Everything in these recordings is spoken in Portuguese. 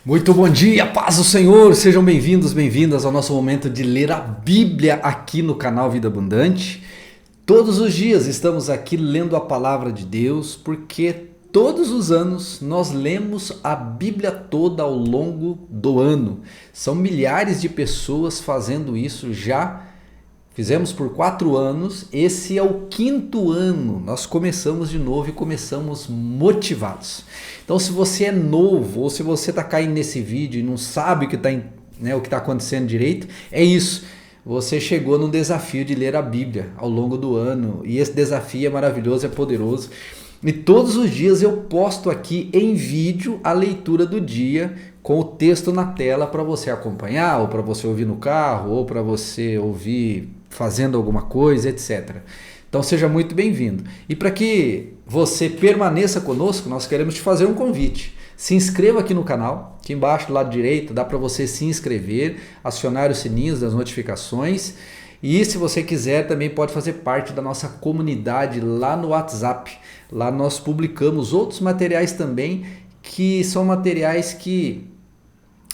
Muito bom dia, paz do Senhor, sejam bem-vindos, bem-vindas ao nosso momento de ler a Bíblia aqui no canal Vida Abundante. Todos os dias estamos aqui lendo a palavra de Deus, porque todos os anos nós lemos a Bíblia toda ao longo do ano. São milhares de pessoas fazendo isso já. Fizemos por 4 anos, esse é o 5º ano, nós começamos de novo e começamos motivados. Então se você é novo ou se você está caindo nesse vídeo e não sabe o que está acontecendo direito, é isso. Você chegou no desafio de ler a Bíblia ao longo do ano e esse desafio é maravilhoso, é poderoso. E todos os dias eu posto aqui em vídeo a leitura do dia com o texto na tela para você acompanhar, ou para você ouvir no carro, ou para você ouvir fazendo alguma coisa, etc. Então seja muito bem-vindo. E para que você permaneça conosco, nós queremos te fazer um convite. Se inscreva aqui no canal, aqui embaixo do lado direito dá para você se inscrever, acionar os sininhos das notificações. E se você quiser também pode fazer parte da nossa comunidade lá no WhatsApp. Lá nós publicamos outros materiais também, que são materiais que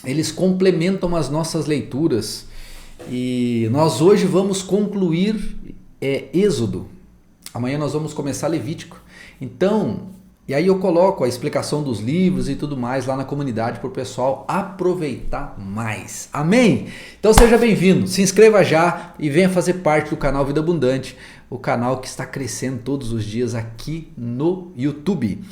eles complementam as nossas leituras. E nós hoje vamos concluir Êxodo. Amanhã nós vamos começar Levítico. Então, e aí eu coloco a explicação dos livros e tudo mais lá na comunidade para o pessoal aproveitar mais. Amém? Então seja bem-vindo, se inscreva já e venha fazer parte do canal Vida Abundante, o canal que está crescendo todos os dias aqui no YouTube.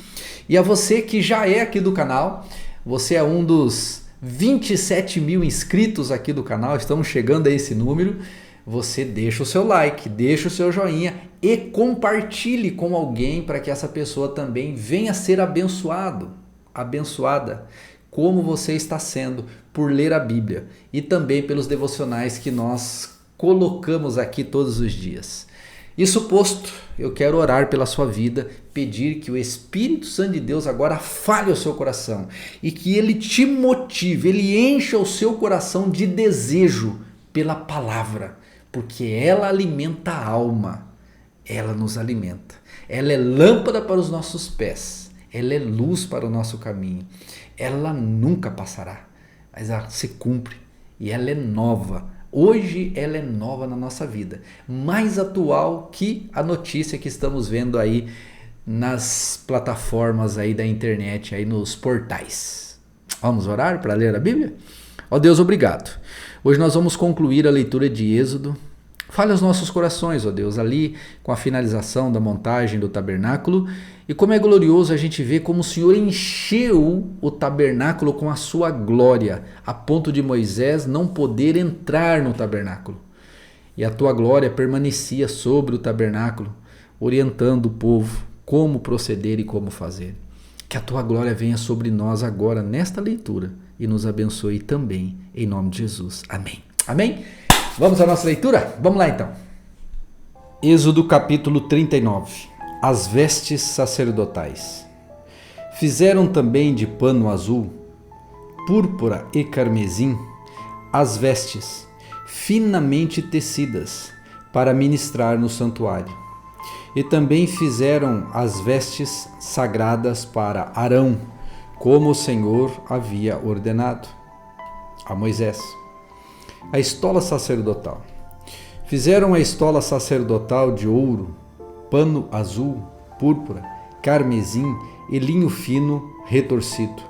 E a você que já é aqui do canal, você é um dos 27 mil inscritos aqui do canal, estamos chegando a esse número. Você deixa o seu like, deixa o seu joinha e compartilhe com alguém para que essa pessoa também venha ser abençoada, como você está sendo por ler a Bíblia e também pelos devocionais que nós colocamos aqui todos os dias. Isso posto, eu quero orar pela sua vida, pedir que o Espírito Santo de Deus agora fale ao seu coração e que ele te motive, ele encha o seu coração de desejo pela palavra, porque ela alimenta a alma, ela nos alimenta, ela é lâmpada para os nossos pés, ela é luz para o nosso caminho, ela nunca passará, mas ela se cumpre e ela é nova. Hoje ela é nova na nossa vida, mais atual que a notícia que estamos vendo aí nas plataformas aí da internet, aí nos portais. Vamos orar para ler a Bíblia? Ó Deus, obrigado. Hoje nós vamos concluir a leitura de Êxodo. Fale aos nossos corações, ó Deus, ali com a finalização da montagem do tabernáculo. E como é glorioso a gente ver como o Senhor encheu o tabernáculo com a sua glória, a ponto de Moisés não poder entrar no tabernáculo. E a tua glória permanecia sobre o tabernáculo, orientando o povo como proceder e como fazer. Que a tua glória venha sobre nós agora nesta leitura e nos abençoe também, em nome de Jesus. Amém. Amém? Vamos à nossa leitura? Vamos lá então. Êxodo capítulo 39. As vestes sacerdotais. Fizeram também de pano azul, púrpura e carmesim as vestes, finamente tecidas, para ministrar no santuário. E também fizeram as vestes sagradas para Arão, como o Senhor havia ordenado a Moisés. A estola sacerdotal. Fizeram a estola sacerdotal de ouro, pano azul, púrpura, carmesim e linho fino retorcido.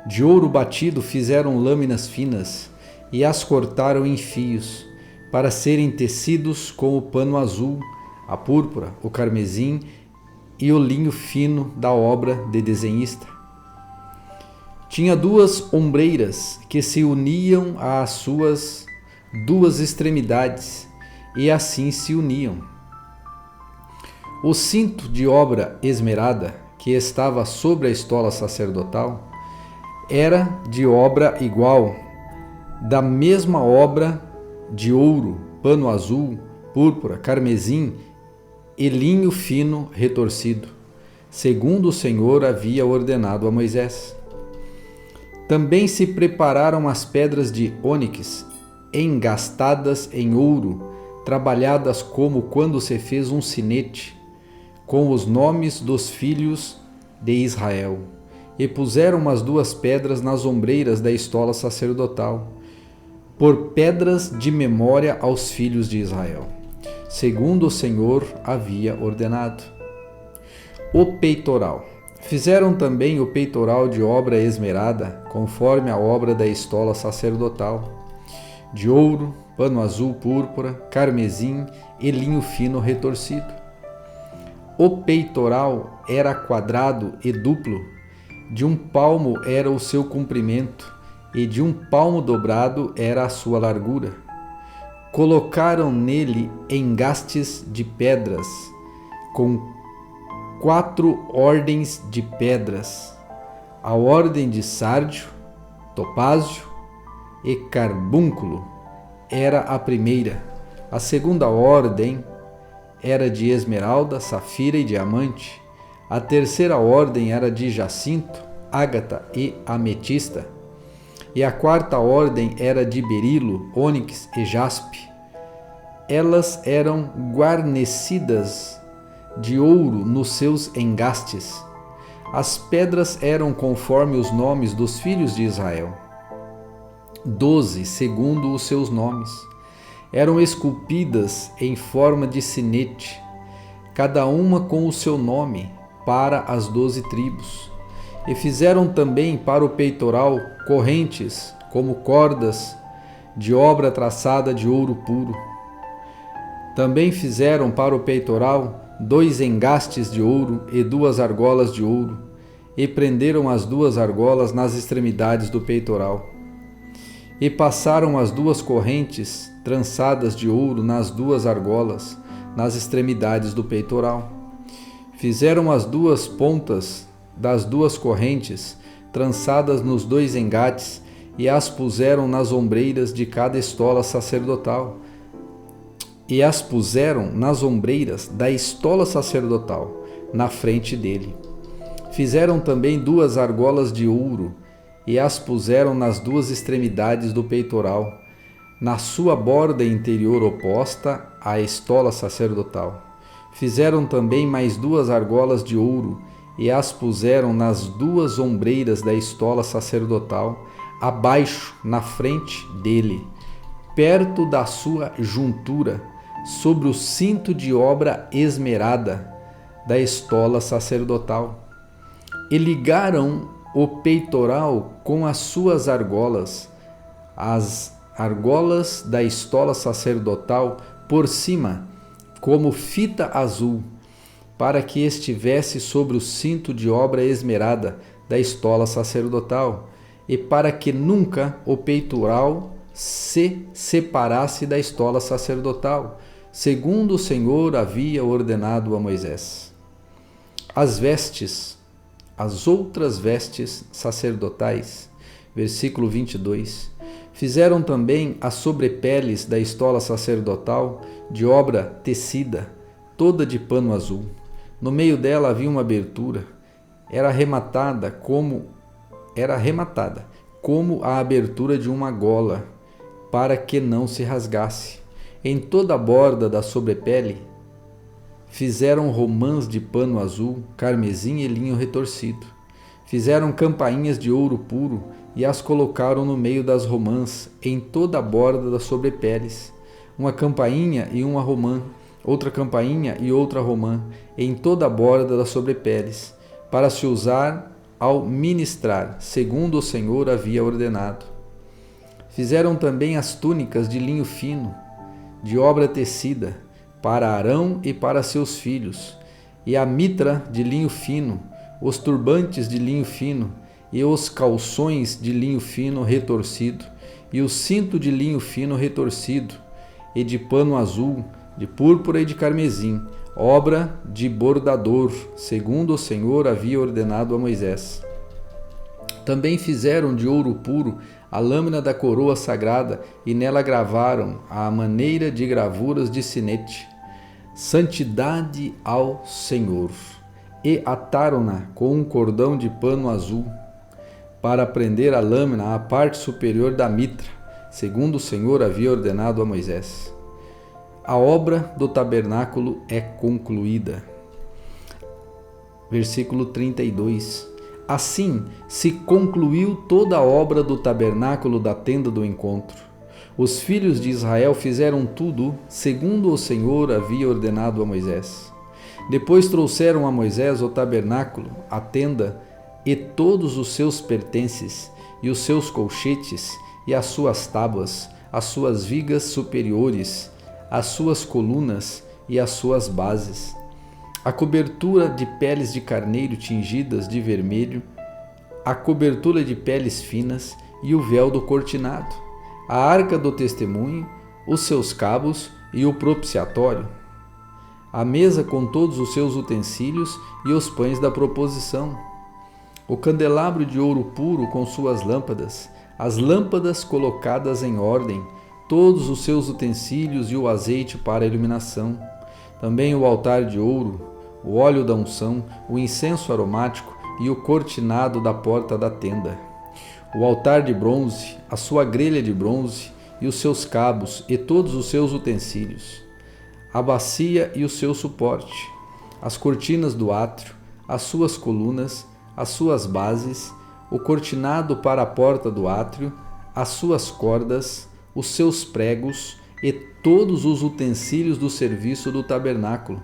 De ouro batido fizeram lâminas finas e as cortaram em fios, para serem tecidos com o pano azul, a púrpura, o carmesim e o linho fino da obra de desenhista. Tinha 2 ombreiras que se uniam às suas 2 extremidades e assim se uniam. O cinto de obra esmerada que estava sobre a estola sacerdotal era de obra igual, da mesma obra de ouro, pano azul, púrpura, carmesim e linho fino retorcido, segundo o Senhor havia ordenado a Moisés. Também se prepararam as pedras de ônix, engastadas em ouro, trabalhadas como quando se fez um sinete, com os nomes dos filhos de Israel, e puseram as 2 pedras nas ombreiras da estola sacerdotal, por pedras de memória aos filhos de Israel, segundo o Senhor havia ordenado. O peitoral. Fizeram também o peitoral de obra esmerada, conforme a obra da estola sacerdotal, de ouro, pano azul, púrpura, carmesim e linho fino retorcido. O peitoral era quadrado e duplo, de 1 palmo era o seu comprimento, e de 1 palmo dobrado era a sua largura. Colocaram nele engastes de pedras, com 4 ordens de pedras, a ordem de sárdio, topázio e carbúnculo era a primeira, a segunda ordem era de esmeralda, safira e diamante, a terceira ordem era de jacinto, ágata e ametista, e a quarta ordem era de berilo, ônix e jaspe. Elas eram guarnecidas de ouro nos seus engastes. As pedras eram conforme os nomes dos filhos de Israel, 12 segundo os seus nomes. Eram esculpidas em forma de sinete, cada uma com o seu nome, para as 12 tribos. E fizeram também para o peitoral correntes, como cordas, de obra traçada de ouro puro. Também fizeram para o peitoral 2 engastes de ouro e 2 argolas de ouro, e prenderam as 2 argolas nas extremidades do peitoral. E passaram as 2 correntes trançadas de ouro nas 2 argolas, nas extremidades do peitoral. Fizeram as 2 pontas das 2 correntes trançadas nos 2 engates e as puseram nas ombreiras de cada estola sacerdotal. E as puseram nas ombreiras da estola sacerdotal, na frente dele. Fizeram também 2 argolas de ouro e as puseram nas 2 extremidades do peitoral, na sua borda interior oposta à estola sacerdotal. Fizeram também mais 2 argolas de ouro e as puseram nas 2 ombreiras da estola sacerdotal, abaixo, na frente dele, perto da sua juntura, sobre o cinto de obra esmerada da estola sacerdotal. E ligaram o peitoral com as suas argolas, as argolas da estola sacerdotal por cima, como fita azul, para que estivesse sobre o cinto de obra esmerada da estola sacerdotal, e para que nunca o peitoral se separasse da estola sacerdotal, segundo o Senhor havia ordenado a Moisés. As vestes, as outras vestes sacerdotais, versículo 22, fizeram também as sobrepeles da estola sacerdotal de obra tecida, toda de pano azul. No meio dela havia uma abertura, era arrematada como a abertura de uma gola, para que não se rasgasse. Em toda a borda da sobrepele fizeram romãs de pano azul, carmesim e linho retorcido. Fizeram campainhas de ouro puro e as colocaram no meio das romãs, em toda a borda das sobrepeles. Uma campainha e uma romã, outra campainha e outra romã, em toda a borda das sobrepeles, para se usar ao ministrar, segundo o Senhor havia ordenado. Fizeram também as túnicas de linho fino, de obra tecida, para Arão e para seus filhos, e a mitra de linho fino, os turbantes de linho fino, e os calções de linho fino retorcido, e o cinto de linho fino retorcido, e de pano azul, de púrpura e de carmesim, obra de bordador, segundo o Senhor havia ordenado a Moisés. Também fizeram de ouro puro a lâmina da coroa sagrada e nela gravaram, à maneira de gravuras de sinete, santidade ao Senhor, e ataram-na com um cordão de pano azul, para prender a lâmina à parte superior da mitra, segundo o Senhor havia ordenado a Moisés. A obra do tabernáculo é concluída. Versículo 32. Assim se concluiu toda a obra do tabernáculo da tenda do encontro. Os filhos de Israel fizeram tudo segundo o Senhor havia ordenado a Moisés. Depois trouxeram a Moisés o tabernáculo, a tenda e todos os seus pertences, e os seus colchetes, e as suas tábuas, as suas vigas superiores, as suas colunas e as suas bases, a cobertura de peles de carneiro tingidas de vermelho, a cobertura de peles finas e o véu do cortinado, a arca do testemunho, os seus cabos e o propiciatório, a mesa com todos os seus utensílios e os pães da proposição, o candelabro de ouro puro com suas lâmpadas, as lâmpadas colocadas em ordem, todos os seus utensílios e o azeite para a iluminação, também o altar de ouro, o óleo da unção, o incenso aromático e o cortinado da porta da tenda, o altar de bronze, a sua grelha de bronze e os seus cabos e todos os seus utensílios, a bacia e o seu suporte, as cortinas do átrio, as suas colunas, as suas bases, o cortinado para a porta do átrio, as suas cordas, os seus pregos e todos os utensílios do serviço do tabernáculo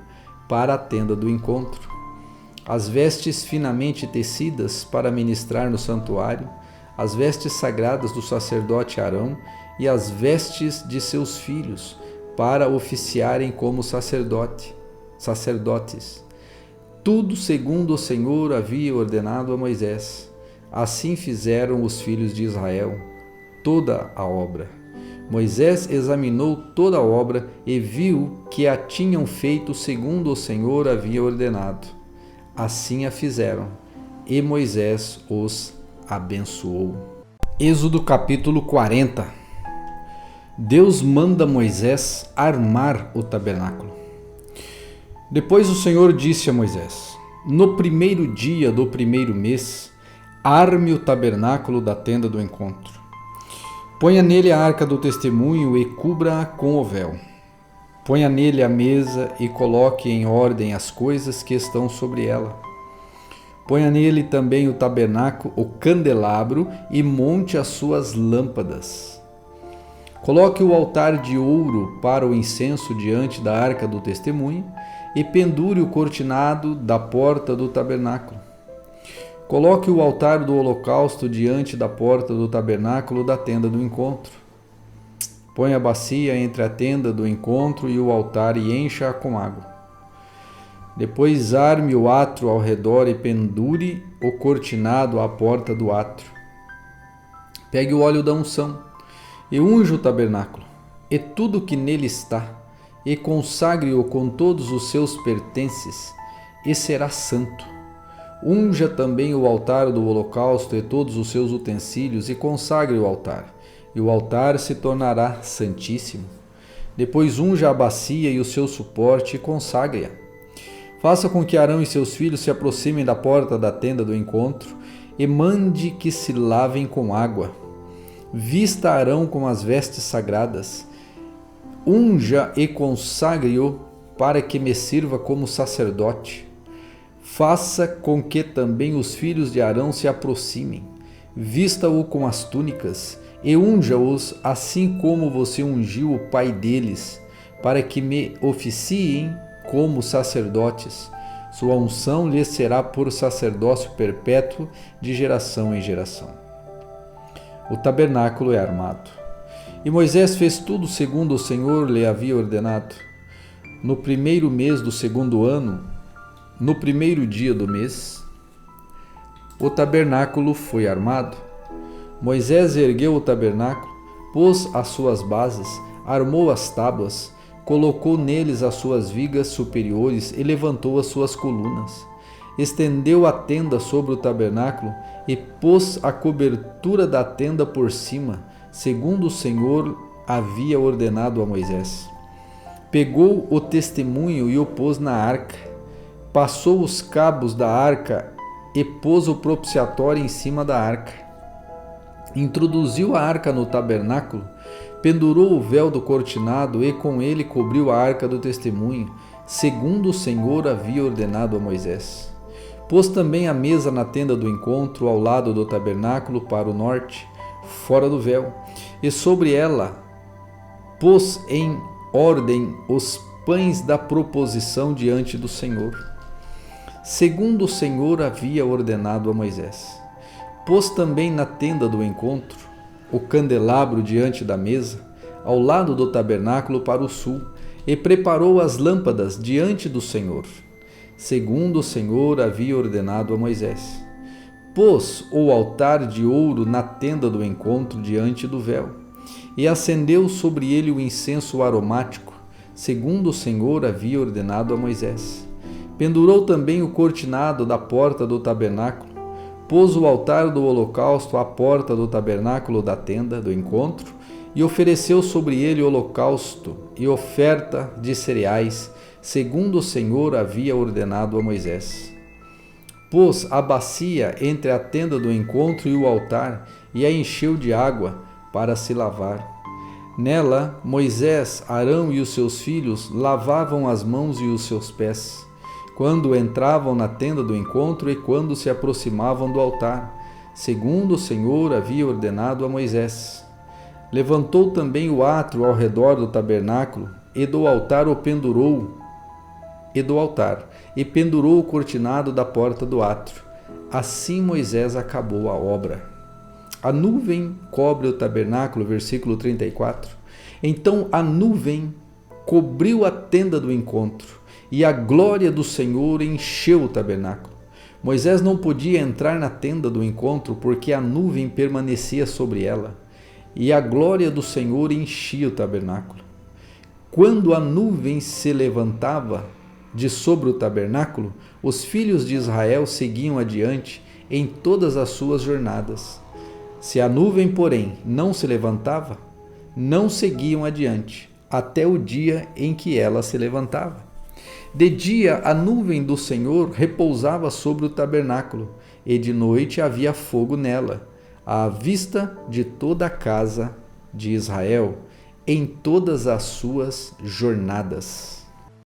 para a tenda do encontro, as vestes finamente tecidas para ministrar no santuário, as vestes sagradas do sacerdote Arão e as vestes de seus filhos para oficiarem como sacerdotes. Tudo segundo o Senhor havia ordenado a Moisés. Assim fizeram os filhos de Israel toda a obra. Moisés examinou toda a obra e viu que a tinham feito segundo o Senhor havia ordenado. Assim a fizeram, e Moisés os abençoou. Êxodo capítulo 40. Deus manda Moisés armar o tabernáculo. Depois o Senhor disse a Moisés: no primeiro dia do primeiro mês, arme o tabernáculo da tenda do encontro. Ponha nele a arca do testemunho e cubra-a com o véu. Ponha nele a mesa e coloque em ordem as coisas que estão sobre ela. Ponha nele também o tabernáculo, o candelabro, e monte as suas lâmpadas. Coloque o altar de ouro para o incenso diante da arca do testemunho e pendure o cortinado da porta do tabernáculo. Coloque o altar do holocausto diante da porta do tabernáculo da tenda do encontro. Ponha a bacia entre a tenda do encontro e o altar e encha-a com água. Depois arme o átrio ao redor e pendure o cortinado à porta do átrio. Pegue o óleo da unção e unja o tabernáculo e tudo que nele está, e consagre-o com todos os seus pertences, e será santo. Unja também o altar do holocausto e todos os seus utensílios, e consagre o altar, e o altar se tornará santíssimo. Depois unja a bacia e o seu suporte, e consagre-a. Faça com que Arão e seus filhos se aproximem da porta da tenda do encontro, e mande que se lavem com água. Vista Arão com as vestes sagradas, unja e consagre-o para que me sirva como sacerdote. Faça com que também os filhos de Arão se aproximem. Vista-o com as túnicas e unja-os assim como você ungiu o pai deles, para que me oficiem como sacerdotes. Sua unção lhes será por sacerdócio perpétuo de geração em geração. O tabernáculo é armado. E Moisés fez tudo segundo o Senhor lhe havia ordenado. No primeiro mês do segundo ano, no primeiro dia do mês, o tabernáculo foi armado. Moisés ergueu o tabernáculo, pôs as suas bases, armou as tábuas, colocou neles as suas vigas superiores e levantou as suas colunas. Estendeu a tenda sobre o tabernáculo e pôs a cobertura da tenda por cima, segundo o Senhor havia ordenado a Moisés. Pegou o testemunho e o pôs na arca, passou os cabos da arca e pôs o propiciatório em cima da arca. Introduziu a arca no tabernáculo, pendurou o véu do cortinado e com ele cobriu a arca do testemunho, segundo o Senhor havia ordenado a Moisés. Pôs também a mesa na tenda do encontro, ao lado do tabernáculo, para o norte, fora do véu, e sobre ela pôs em ordem os pães da proposição diante do Senhor, segundo o Senhor havia ordenado a Moisés. Pôs também na tenda do encontro o candelabro diante da mesa, ao lado do tabernáculo para o sul, e preparou as lâmpadas diante do Senhor, segundo o Senhor havia ordenado a Moisés. Pôs o altar de ouro na tenda do encontro diante do véu, e acendeu sobre ele o incenso aromático, segundo o Senhor havia ordenado a Moisés. Pendurou também o cortinado da porta do tabernáculo, pôs o altar do holocausto à porta do tabernáculo da tenda do encontro, e ofereceu sobre ele holocausto e oferta de cereais, segundo o Senhor havia ordenado a Moisés. Pôs a bacia entre a tenda do encontro e o altar, e a encheu de água para se lavar. Nela, Moisés, Arão e os seus filhos lavavam as mãos e os seus pés, quando entravam na tenda do encontro e quando se aproximavam do altar, segundo o Senhor havia ordenado a Moisés. Levantou também o átrio ao redor do tabernáculo, e do altar e pendurou o cortinado da porta do átrio. Assim Moisés acabou a obra. A nuvem cobre o tabernáculo, versículo 34. Então a nuvem cobriu a tenda do encontro, e a glória do Senhor encheu o tabernáculo. Moisés não podia entrar na tenda do encontro, porque a nuvem permanecia sobre ela, e a glória do Senhor enchia o tabernáculo. Quando a nuvem se levantava de sobre o tabernáculo, os filhos de Israel seguiam adiante em todas as suas jornadas. Se a nuvem, porém, não se levantava, não seguiam adiante, até o dia em que ela se levantava. De dia a nuvem do Senhor repousava sobre o tabernáculo, e de noite havia fogo nela, à vista de toda a casa de Israel, em todas as suas jornadas.